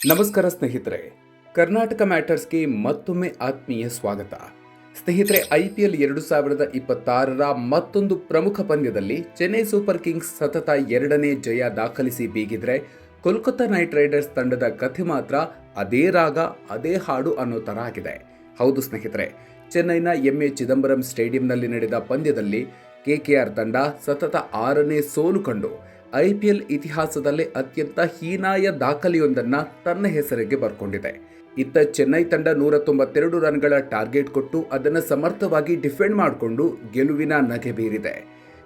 ನಮಸ್ಕಾರ ಸ್ನೇಹಿತರೆ, ಕರ್ನಾಟಕ ಮ್ಯಾಟರ್ಸ್ಗೆ ಮತ್ತೊಮ್ಮೆ ಆತ್ಮೀಯ ಸ್ವಾಗತ. ಸ್ನೇಹಿತರೆ, IPL 2026ರ ಮತ್ತೊಂದು ಪ್ರಮುಖ ಪಂದ್ಯದಲ್ಲಿ ಚೆನ್ನೈ ಸೂಪರ್ ಕಿಂಗ್ಸ್ ಸತತ 2ನೇ ಜಯ ದಾಖಲಿಸಿ ಬೀಗಿದ್ರೆ, ಕೋಲ್ಕತ್ತಾ ನೈಟ್ ರೈಡರ್ಸ್ ತಂಡದ ಕಥೆ ಮಾತ್ರ ಅದೇ ರಾಗ ಅದೇ ಹಾಡು ಅನ್ನೋ ತರ ಆಗಿದೆ. ಹೌದು ಸ್ನೇಹಿತರೆ, ಚೆನ್ನೈನ MA ಚಿದಂಬರಂ ಸ್ಟೇಡಿಯಂನಲ್ಲಿ ನಡೆದ ಪಂದ್ಯದಲ್ಲಿ KKR ತಂಡ ಸತತ 6ನೇ ಸೋಲು ಕಂಡು IPL ಇತಿಹಾಸದಲ್ಲೇ ಅತ್ಯಂತ ಹೀನಾಯ ದಾಖಲೆಯೊಂದನ್ನು ತನ್ನ ಹೆಸರಿಗೆ ಬರ್ಕೊಂಡಿದೆ. ಇತ್ತ ಚೆನ್ನೈ ತಂಡ 192 ರನ್ಗಳ ಟಾರ್ಗೆಟ್ ಕೊಟ್ಟು ಅದನ್ನು ಸಮರ್ಥವಾಗಿ ಡಿಫೆಂಡ್ ಮಾಡಿಕೊಂಡು ಗೆಲುವಿನ ನಗೆ ಬೀರಿದೆ.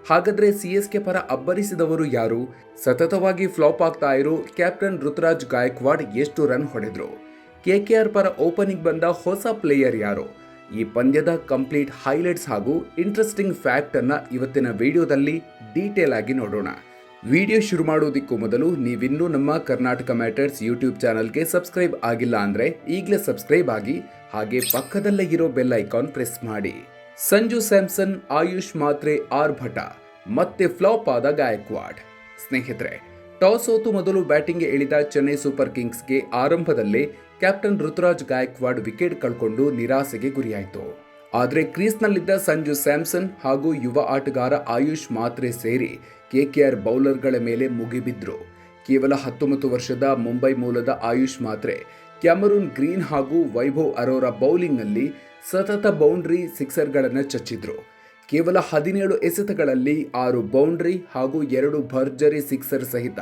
ಹಾಗಾದ್ರೆ CSK ಪರ ಅಬ್ಬರಿಸಿದವರು ಯಾರು? ಸತತವಾಗಿ ಫ್ಲಾಪ್ ಆಗ್ತಾ ಇರೋ ಕ್ಯಾಪ್ಟನ್ ಋತುರಾಜ್ ಗಾಯಕ್ವಾಡ್ ಎಷ್ಟು ರನ್ ಹೊಡೆದ್ರು? KKR ಪರ ಓಪನಿಂಗ್ ಬಂದ ಹೊಸ ಪ್ಲೇಯರ್ ಯಾರು? ಈ ಪಂದ್ಯದ ಕಂಪ್ಲೀಟ್ ಹೈಲೈಟ್ಸ್ ಹಾಗೂ ಇಂಟ್ರೆಸ್ಟಿಂಗ್ ಫ್ಯಾಕ್ಟ್ ಅನ್ನ ಇವತ್ತಿನ ವಿಡಿಯೋದಲ್ಲಿ ಡೀಟೇಲ್ ಆಗಿ ನೋಡೋಣ. ವಿಡಿಯೋ ಶುರು ಮಾಡೋದಕ್ಕೂ ಮೊದಲು ನೀವಿನ್ನೂ ನಮ್ಮ ಕರ್ನಾಟಕ ಮ್ಯಾಟರ್ಸ್ ಯೂಟ್ಯೂಬ್ ಚಾನಲ್ಗೆ ಸಬ್ಸ್ಕ್ರೈಬ್ ಆಗಿಲ್ಲ ಅಂದ್ರೆ ಈಗಲೇ ಸಬ್ಸ್ಕ್ರೈಬ್ ಆಗಿ, ಹಾಗೆ ಪಕ್ಕದಲ್ಲೇ ಇರೋ ಬೆಲ್ ಐಕಾನ್ ಪ್ರೆಸ್ ಮಾಡಿ. ಸಂಜು ಸ್ಯಾಮ್ಸನ್, ಆಯುಷ್ ಮಾತ್ರೆ, ಆರ್ಭಟ ಮತ್ತೆ ಫ್ಲಾಪ್ ಆದ ಗಾಯಕ್ವಾಡ್. ಸ್ನೇಹಿತರೆ, ಟಾಸ್ ಸೋತು ಮೊದಲು ಬ್ಯಾಟಿಂಗ್ಗೆ ಇಳಿದ ಚೆನ್ನೈ ಸೂಪರ್ ಕಿಂಗ್ಸ್ಗೆ ಆರಂಭದಲ್ಲೇ ಕ್ಯಾಪ್ಟನ್ ಋತುರಾಜ್ ಗಾಯಕ್ವಾಡ್ ವಿಕೆಟ್ ಕಳ್ಕೊಂಡು ನಿರಾಸೆಗೆ ಗುರಿಯಾಯಿತು. ಆದರೆ ಕ್ರೀಸ್ನಲ್ಲಿದ್ದ ಸಂಜು ಸ್ಯಾಮ್ಸನ್ ಹಾಗೂ ಯುವ ಆಟಗಾರ ಆಯುಷ್ ಮಾತ್ರೆ ಸೇರಿ KKR ಬೌಲರ್ಗಳ ಮೇಲೆ ಮುಗಿಬಿದ್ರು. ಕೇವಲ 19 ವರ್ಷದ ಮುಂಬೈ ಮೂಲದ ಆಯುಷ್ ಮಾತ್ರೆ ಕ್ಯಾಮರೂನ್ ಗ್ರೀನ್ ಹಾಗೂ ವೈಭವ್ ಅರೋರಾ ಬೌಲಿಂಗ್ನಲ್ಲಿ ಸತತ ಬೌಂಡ್ರಿ ಸಿಕ್ಸರ್ಗಳನ್ನು ಚಚ್ಚಿದ್ರು. ಕೇವಲ 17 ಎಸೆತಗಳಲ್ಲಿ 6 ಬೌಂಡ್ರಿ ಹಾಗೂ 2 ಭರ್ಜರಿ ಸಿಕ್ಸರ್ ಸಹಿತ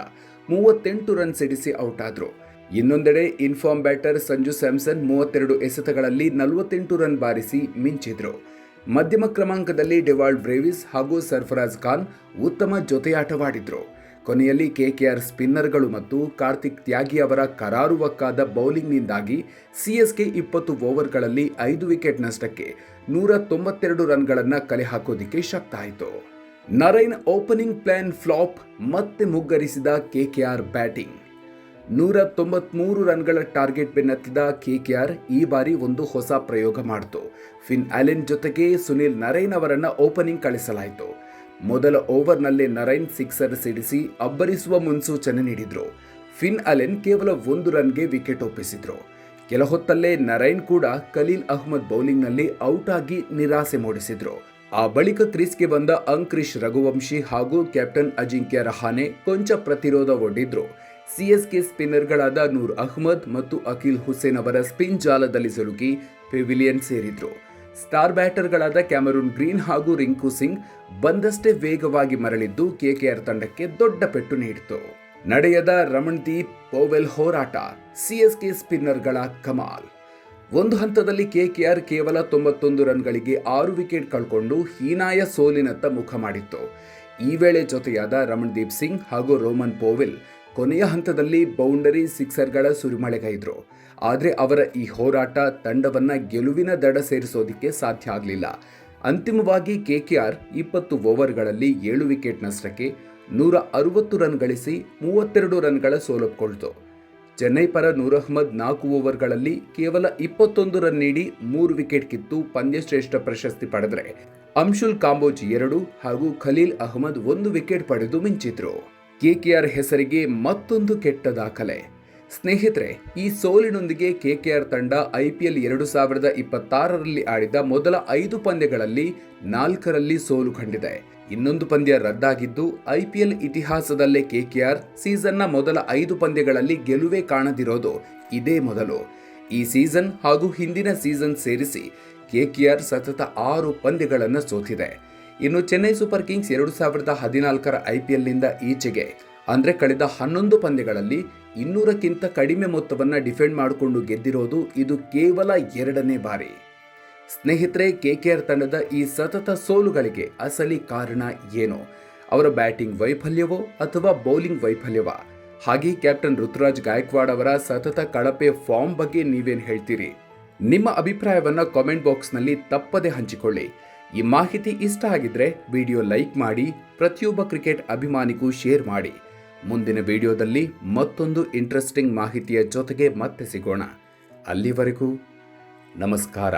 38 ರನ್ ಸಿಡಿಸಿ ಔಟ್ ಆದ್ರು. ಇನ್ನೊಂದೆಡೆ inform batter Sanju Samson 32 ಎಸೆತಗಳಲ್ಲಿ 48 run ಬಾರಿಸಿ ಮಿಂಚಿದ್ರು. ಮಧ್ಯಮ ಕ್ರಮಾಂಕದಲ್ಲಿ ಡೆವಾಲ್ಡ್ ಬ್ರೇವಿಸ್ ಹಾಗೂ ಸರ್ಫರಾಜ್ ಖಾನ್ ಉತ್ತಮ ಜೊತೆಯಾಟವಾಡಿದ್ರು. ಕೊನೆಯಲ್ಲಿ KKR ಸ್ಪಿನ್ನರ್ಗಳು ಮತ್ತು ಕಾರ್ತಿಕ್ ತ್ಯಾಗಿ ಅವರ ಕರಾರುವಕ್ಕಾದ ಬೌಲಿಂಗ್ನಿಂದಾಗಿ CSK 20 ಓವರ್ಗಳಲ್ಲಿ 5 ವಿಕೆಟ್ ನಷ್ಟಕ್ಕೆ 192 ರನ್ಗಳನ್ನು ಕಲೆ ಹಾಕೋದಿಕ್ಕೆ ಶಕ್ತ ಆಯಿತು. ನರೈನ್ ಓಪನಿಂಗ್ ಪ್ಲಾನ್ ಫ್ಲಾಪ್, ಮತ್ತೆ ಮುಗ್ಗರಿಸಿದ KKR ಬ್ಯಾಟಿಂಗ್. 193 ರನ್ಗಳ ಟಾರ್ಗೆಟ್ ಬೆನ್ನತ್ತಿದ KKR ಈ ಬಾರಿ ಒಂದು ಹೊಸ ಪ್ರಯೋಗ ಮಾಡಿತು. ಫಿನ್ ಅಲೆನ್ ಜೊತೆಗೆ ಸುನಿಲ್ ನರೈನ್ ಅವರನ್ನ ಓಪನಿಂಗ್ ಕಳಿಸಲಾಯಿತು. ಮೊದಲ ಓವರ್ನಲ್ಲೇ ನರೈನ್ ಸಿಕ್ಸರ್ ಸಿಡಿಸಿ ಅಬ್ಬರಿಸುವ ಮುನ್ಸೂಚನೆ ನೀಡಿದ್ರು. ಫಿನ್ ಅಲೆನ್ ಕೇವಲ 1 ರನ್ಗೆ ವಿಕೆಟ್ ಒಪ್ಪಿಸಿದ್ರು. ಕೆಲ ಹೊತ್ತಲ್ಲೇ ನರೈನ್ ಕೂಡ ಖಲೀಲ್ ಅಹ್ಮದ್ ಬೌಲಿಂಗ್ನಲ್ಲಿ ಔಟ್ ಆಗಿ ನಿರಾಸೆ ಮೂಡಿಸಿದ್ರು. ಆ ಬಳಿಕ ಕ್ರೀಸ್ಗೆ ಬಂದ ಅಂಕ್ರಿಶ್ ರಘುವಂಶಿ ಹಾಗೂ ಕ್ಯಾಪ್ಟನ್ ಅಜಿಂಕ್ಯ ರಹಾನೆ ಕೊಂಚ ಪ್ರತಿರೋಧ ಒಡ್ಡಿದ್ರು. CSK ಸ್ಪಿನ್ನರ್ಗಳಾದ ನೂರ್ ಅಹ್ಮದ್ ಮತ್ತು ಅಖಿಲ್ ಹುಸೇನ್ ಅವರ ಸ್ಪಿನ್ ಜಾಲದಲ್ಲಿ ಸಿಲುಕಿ ಪೆವಿಲಿಯನ್ ಸೇರಿದ್ರು. ಸ್ಟಾರ್ ಬ್ಯಾಟರ್ಗಳಾದ ಕ್ಯಾಮರೂನ್ ಗ್ರೀನ್ ಹಾಗೂ ರಿಂಕು ಸಿಂಗ್ ಬಂದಷ್ಟೇ ವೇಗವಾಗಿ ಮರಳಿದ್ದು KKR ತಂಡಕ್ಕೆ ದೊಡ್ಡ ಪೆಟ್ಟು ನೀಡಿತು. ನಡೆಯದ ರಮಣ್ದೀಪ್ ಪೋವೆಲ್ ಹೋರಾಟ, CSK ಸ್ಪಿನ್ನರ್ಗಳ ಕಮಾಲ್. ಒಂದು ಹಂತದಲ್ಲಿ KKR ಕೇವಲ 91 ರನ್ಗಳಿಗೆ 6 ವಿಕೆಟ್ ಕಳ್ಕೊಂಡು ಹೀನಾಯ ಸೋಲಿನತ್ತ ಮುಖ ಮಾಡಿತ್ತು. ಈ ವೇಳೆ ಜೊತೆಯಾದ ರಮಣ್ದೀಪ್ ಸಿಂಗ್ ಹಾಗೂ ರೋಮನ್ ಪೋವೆಲ್ ಕೊನೆಯ ಹಂತದಲ್ಲಿ ಬೌಂಡರಿ ಸಿಕ್ಸರ್ಗಳ ಸುರಿಮಳೆಗೈದ್ರು. ಆದರೆ ಅವರ ಈ ಹೋರಾಟ ತಂಡವನ್ನ ಗೆಲುವಿನ ದಡ ಸೇರಿಸೋದಿಕ್ಕೆ ಸಾಧ್ಯ ಆಗಲಿಲ್ಲ. ಅಂತಿಮವಾಗಿ KKR 20 ಓವರ್ಗಳಲ್ಲಿ 7 ವಿಕೆಟ್ ನಷ್ಟಕ್ಕೆ 160 ರನ್ ಗಳಿಸಿ 32 ರನ್ಗಳ ಸೋಲೊಪ್ಪಿಕೊಳ್ತು. ಚೆನ್ನೈ ಪರ ನೂರ್ ಅಹ್ಮದ್ 4 ಓವರ್ಗಳಲ್ಲಿ ಕೇವಲ 21 ರನ್ ನೀಡಿ 3 ವಿಕೆಟ್ ಕಿತ್ತು ಪಂದ್ಯಶ್ರೇಷ್ಠ ಪ್ರಶಸ್ತಿ ಪಡೆದರೆ, ಅಂಶುಲ್ ಕಾಂಬೋಜ್ 2 ಹಾಗೂ ಖಲೀಲ್ ಅಹ್ಮದ್ 1 ವಿಕೆಟ್ ಪಡೆದು ಮಿಂಚಿದ್ರು. KKR ಹೆಸರಿಗೆ ಮತ್ತೊಂದು ಕೆಟ್ಟ ದಾಖಲೆ. ಸ್ನೇಹಿತರೆ, ಈ ಸೋಲಿನೊಂದಿಗೆ KKR ತಂಡ IPL 2026ರಲ್ಲಿ ಆಡಿದ ಮೊದಲ 5 ಪಂದ್ಯಗಳಲ್ಲಿ 4ರಲ್ಲಿ ಸೋಲು ಕಂಡಿದೆ. ಇನ್ನೊಂದು ಪಂದ್ಯ ರದ್ದಾಗಿದ್ದು, IPL ಇತಿಹಾಸದಲ್ಲೇ KKR ಸೀಸನ್ನ ಮೊದಲ 5 ಪಂದ್ಯಗಳಲ್ಲಿ ಗೆಲುವೇ ಕಾಣದಿರೋದು ಇದೇ ಮೊದಲು. ಈ ಸೀಸನ್ ಹಾಗೂ ಹಿಂದಿನ ಸೀಸನ್ ಸೇರಿಸಿ KKR ಸತತ 6 ಪಂದ್ಯಗಳನ್ನು ಸೋತಿದೆ. ಇನ್ನು ಚೆನ್ನೈ ಸೂಪರ್ ಕಿಂಗ್ಸ್ 2014ರ IPLನಿಂದ ಈಚೆಗೆ ಅಂದರೆ ಕಳೆದ 11 ಪಂದ್ಯಗಳಲ್ಲಿ 200ಕ್ಕಿಂತ ಕಡಿಮೆ ಮೊತ್ತವನ್ನು ಡಿಫೆಂಡ್ ಮಾಡಿಕೊಂಡು ಗೆದ್ದಿರೋದು ಇದು ಕೇವಲ 2ನೇ ಬಾರಿ. ಸ್ನೇಹಿತರೆ, KKR ತಂಡದ ಈ ಸತತ ಸೋಲುಗಳಿಗೆ ಅಸಲಿ ಕಾರಣ ಏನು? ಅವರ ಬ್ಯಾಟಿಂಗ್ ವೈಫಲ್ಯವೋ ಅಥವಾ ಬೌಲಿಂಗ್ ವೈಫಲ್ಯವೋ? ಹಾಗೆ ಕ್ಯಾಪ್ಟನ್ ಋತುರಾಜ್ ಗಾಯಕ್ವಾಡ್ ಅವರ ಸತತ ಕಳಪೆ ಫಾರ್ಮ್ ಬಗ್ಗೆ ನೀವೇನು ಹೇಳ್ತೀರಿ? ನಿಮ್ಮ ಅಭಿಪ್ರಾಯವನ್ನು ಕಾಮೆಂಟ್ ಬಾಕ್ಸ್ನಲ್ಲಿ ತಪ್ಪದೆ ಹಂಚಿಕೊಳ್ಳಿ. ಈ ಮಾಹಿತಿ ಇಷ್ಟ ಆಗಿದ್ರೆ ವಿಡಿಯೋ ಲೈಕ್ ಮಾಡಿ, ಪ್ರತಿಯೊಬ್ಬ ಕ್ರಿಕೆಟ್ ಅಭಿಮಾನಿಗೂ ಶೇರ್ ಮಾಡಿ. ಮುಂದಿನ ವಿಡಿಯೋದಲ್ಲಿ ಮತ್ತೊಂದು ಇಂಟ್ರೆಸ್ಟಿಂಗ್ ಮಾಹಿತಿಯ ಜೊತೆಗೆ ಮತ್ತೆ ಸಿಗೋಣ. ಅಲ್ಲಿವರೆಗೂ ನಮಸ್ಕಾರ.